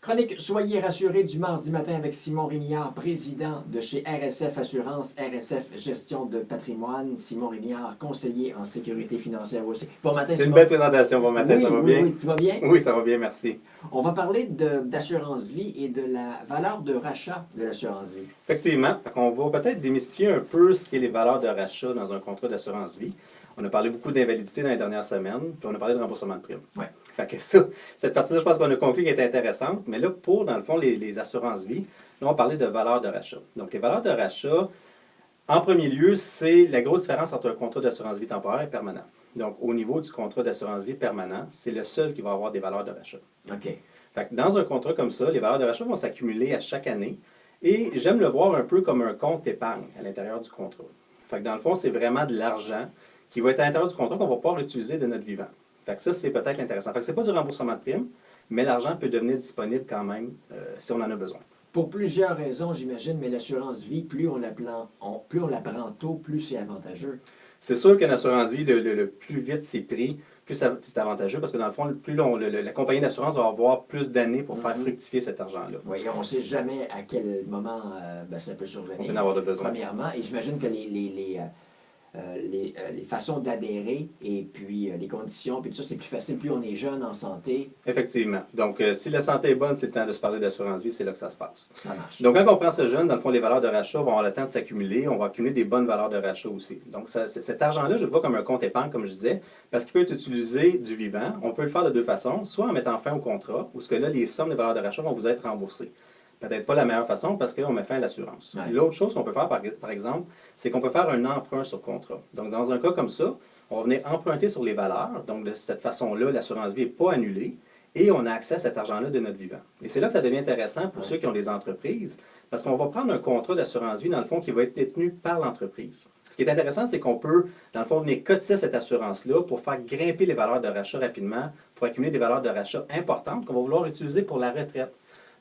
Chronique Soyez rassurés du mardi matin avec Simon Rémillard, président de chez RSF Assurance, RSF Gestion de patrimoine. Simon Rémillard, conseiller en sécurité financière aussi. Bon matin, C'est une Simon. belle présentation. Bon matin, Oui, ça va oui, bien? oui, tu vas bien? Oui, ça va bien, merci. On va parler d'assurance vie et de la valeur de rachat de l'assurance vie. Effectivement, on va peut-être démystifier un peu ce qu'est les valeurs de rachat dans un contrat d'assurance vie. On a parlé beaucoup d'invalidité dans les dernières semaines, puis on a parlé de remboursement de primes. Ouais. Fait que ça, cette partie-là, je pense qu'on a conclu qu'elle est intéressante. Mais là, pour, dans le fond, les assurances vie, là, on va parler de valeurs de rachat. Donc, les valeurs de rachat, en premier lieu, c'est la grosse différence entre un contrat d'assurance vie temporaire et permanent. Donc, au niveau du contrat d'assurance vie permanent, c'est le seul qui va avoir des valeurs de rachat. OK. Fait que dans un contrat comme ça, les valeurs de rachat vont s'accumuler à chaque année. Et j'aime le voir un peu comme un compte épargne à l'intérieur du contrat. Fait que dans le fond, c'est vraiment de l'argent qui va être à l'intérieur du contrat qu'on va pouvoir utiliser de notre vivant. Fait que ça, c'est peut-être l'intéressant. Fait que c'est pas du remboursement de primes, mais l'argent peut devenir disponible quand même si on en a besoin. Pour plusieurs raisons, j'imagine, mais l'assurance vie, plus on la prend tôt, plus c'est avantageux. C'est sûr qu'une assurance vie, le plus vite c'est pris, plus c'est avantageux parce que dans le fond, plus la compagnie d'assurance va avoir plus d'années pour faire fructifier cet argent-là. Oui, on ne sait jamais à quel moment ça peut survenir. On peut en avoir de besoin. Premièrement, et j'imagine que les façons d'adhérer et puis les conditions, puis tout ça, c'est plus facile, plus on est jeune, en santé. Effectivement. Donc, si la santé est bonne, c'est le temps de se parler d'assurance vie, c'est là que ça se passe. Ça marche. Donc, quand on prend ce jeune, dans le fond, les valeurs de rachat vont avoir le temps de s'accumuler. On va accumuler des bonnes valeurs de rachat aussi. Donc, cet argent-là, je le vois comme un compte épargne, comme je disais, parce qu'il peut être utilisé du vivant. On peut le faire de deux façons, soit en mettant fin au contrat, où ce que là, les sommes des valeurs de rachat vont vous être remboursées. Peut-être pas la meilleure façon parce qu'on met fin à l'assurance. Ouais. L'autre chose qu'on peut faire, par exemple, c'est qu'on peut faire un emprunt sur contrat. Donc, dans un cas comme ça, on va venir emprunter sur les valeurs. Donc, de cette façon-là, l'assurance vie n'est pas annulée et on a accès à cet argent-là de notre vivant. Et c'est là que ça devient intéressant pour ceux qui ont des entreprises parce qu'on va prendre un contrat d'assurance vie, dans le fond, qui va être détenu par l'entreprise. Ce qui est intéressant, c'est qu'on peut, dans le fond, venir cotiser cette assurance-là pour faire grimper les valeurs de rachat rapidement, pour accumuler des valeurs de rachat importantes qu'on va vouloir utiliser pour la retraite.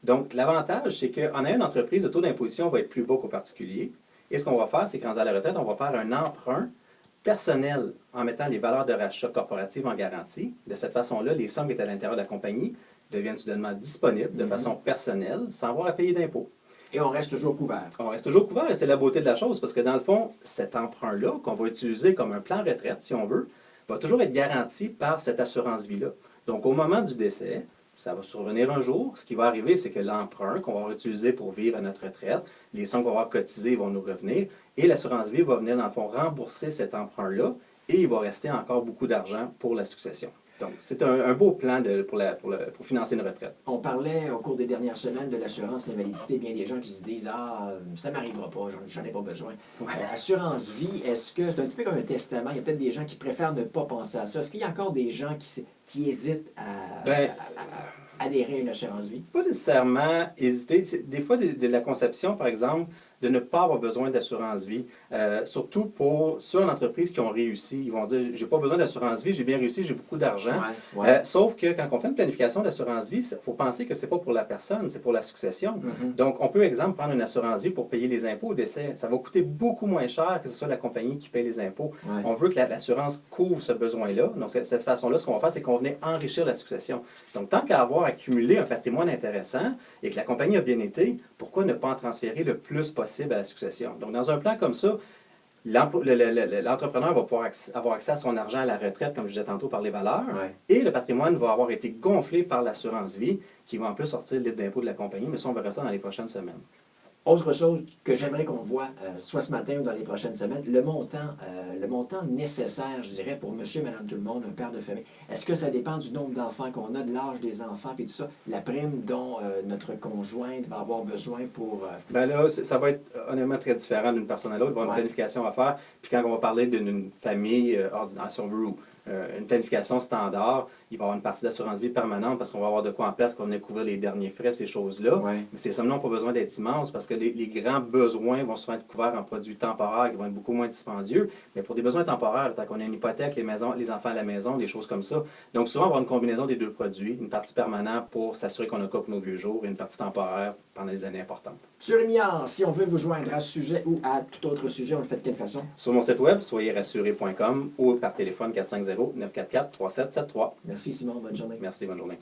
Donc, l'avantage, c'est qu'en ayant une entreprise, le taux d'imposition va être plus bas qu'au particulier. Et ce qu'on va faire, c'est qu'en à la retraite, on va faire un emprunt personnel en mettant les valeurs de rachat corporatives en garantie. De cette façon-là, les sommes qui étaient à l'intérieur de la compagnie deviennent soudainement disponibles de façon personnelle, sans avoir à payer d'impôts. Et on reste toujours couvert. On reste toujours couvert et c'est la beauté de la chose parce que dans le fond, cet emprunt-là, qu'on va utiliser comme un plan retraite, si on veut, va toujours être garanti par cette assurance vie-là. Donc, au moment du décès, ça va survenir un jour. Ce qui va arriver, c'est que l'emprunt qu'on va utiliser pour vivre à notre retraite, les sommes qu'on va avoir cotisées vont nous revenir et l'assurance vie va venir, dans le fond, rembourser cet emprunt-là et il va rester encore beaucoup d'argent pour la succession. Donc, c'est un beau plan pour financer une retraite. On parlait au cours des dernières semaines de l'assurance invalidité. Bien des gens qui se disent « Ah, ça ne m'arrivera pas, j'en ai pas besoin. Ouais. » Assurance vie, est-ce que c'est un petit peu comme un testament? Il y a peut-être des gens qui préfèrent ne pas penser à ça. Est-ce qu'il y a encore des gens qui hésitent à adhérer à une assurance vie? Pas nécessairement hésiter. Des fois, de la conception, par exemple, de ne pas avoir besoin d'assurance vie. Surtout sur une entreprise qui ont réussi. Ils vont dire, j'ai pas besoin d'assurance vie, j'ai bien réussi, j'ai beaucoup d'argent. Ouais. Sauf que quand on fait une planification d'assurance vie, il faut penser que c'est pas pour la personne, c'est pour la succession. Donc, on peut, exemple, prendre une assurance vie pour payer les impôts au décès. Ça va coûter beaucoup moins cher que ce soit la compagnie qui paye les impôts. Ouais. On veut que l'assurance couvre ce besoin-là. Donc, de cette façon-là, ce qu'on va faire, c'est qu'on va venir enrichir la succession. Donc, tant qu'à avoir accumulé un patrimoine intéressant et que la compagnie a bien été, pourquoi ne pas en transférer le plus possible à la succession? Donc, dans un plan comme ça, l'entrepreneur va pouvoir avoir accès à son argent à la retraite, comme je disais tantôt, par les valeurs, et le patrimoine va avoir été gonflé par l'assurance vie, qui va en plus sortir libre d'impôt de la compagnie, mais ça, on verra ça dans les prochaines semaines. Autre chose que j'aimerais qu'on voit, soit ce matin ou dans les prochaines semaines, le montant nécessaire, je dirais, pour monsieur, madame, tout le monde, un père de famille. Est-ce que ça dépend du nombre d'enfants qu'on a, de l'âge des enfants, puis tout ça, la prime dont notre conjointe va avoir besoin pour... Ben là, ça va être honnêtement très différent d'une personne à l'autre. Il va y avoir une planification à faire. Puis quand on va parler d'une famille ordinaire, si on veut, ou une planification standard, il va y avoir une partie d'assurance vie permanente parce qu'on va avoir de quoi en place qu'on va couvrir les derniers frais, ces choses-là. Mais ces sommes-là n'ont pas besoin d'être immenses parce que les grands besoins vont souvent être couverts en produits temporaires qui vont être beaucoup moins dispendieux. Mais pour des besoins temporaires, tant qu'on a une hypothèque, les enfants à la maison, des choses comme ça. Donc souvent, on va avoir une combinaison des deux produits, une partie permanente pour s'assurer qu'on a quoi pour nos vieux jours et une partie temporaire pendant les années importantes. Monsieur Rémillard, si on veut vous joindre à ce sujet ou à tout autre sujet, on le fait de quelle façon? Sur mon site web, soyezrassurés.com ou par téléphone 450-944-3773. Merci Simon, bonne journée. Merci, bonne journée.